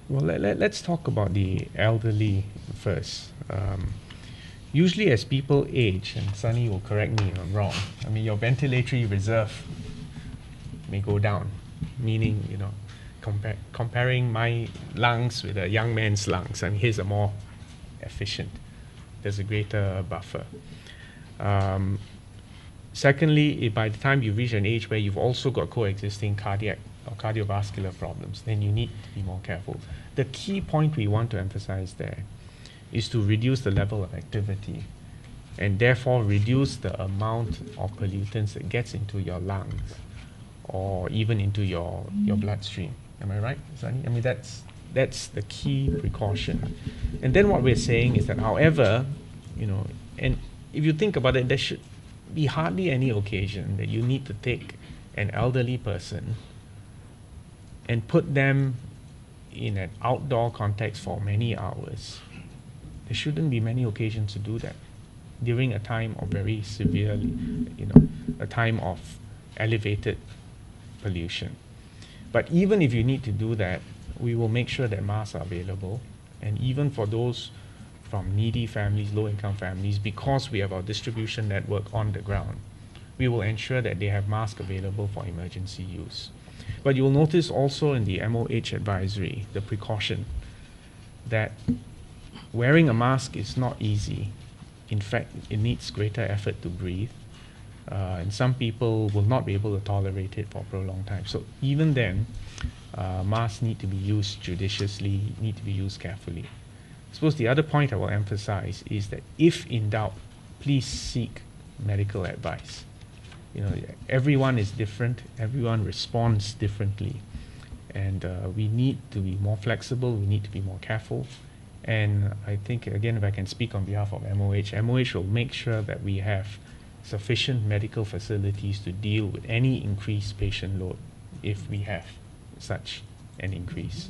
Well, let's talk about the elderly first. Usually, as people age, and Sunny will correct me if I'm wrong, I mean, your ventilatory reserve may go down, meaning, comparing my lungs with a young man's lungs, I mean, his are more efficient. There's a greater buffer. Um, Secondly, by the time you reach an age where you've also got coexisting cardiac or cardiovascular problems, then you need to be more careful. The key point we want to emphasize there is to reduce the level of activity and therefore reduce the amount of pollutants that gets into your lungs or even into your bloodstream. Am I right, Sunny? I mean, that's the key precaution. And then what we're saying is that, however, and if you think about it, there should be hardly any occasion that you need to take an elderly person and put them in an outdoor context for many hours. There shouldn't be many occasions to do that during a time of very severely, a time of elevated pollution. But even if you need to do that, we will make sure that masks are available. And even for those from needy families, low-income families, because we have our distribution network on the ground, we will ensure that they have masks available for emergency use. But you'll notice also in the MOH advisory, the precaution that wearing a mask is not easy. In fact, it needs greater effort to breathe. And some people will not be able to tolerate it for a prolonged time. So even then, masks need to be used judiciously, need to be used carefully. I suppose the other point I will emphasize is that if in doubt, please seek medical advice. Everyone is different, everyone responds differently, and we need to be more flexible, we need to be more careful. And I think, again, if I can speak on behalf of MOH will make sure that we have sufficient medical facilities to deal with any increased patient load if we have such an increase.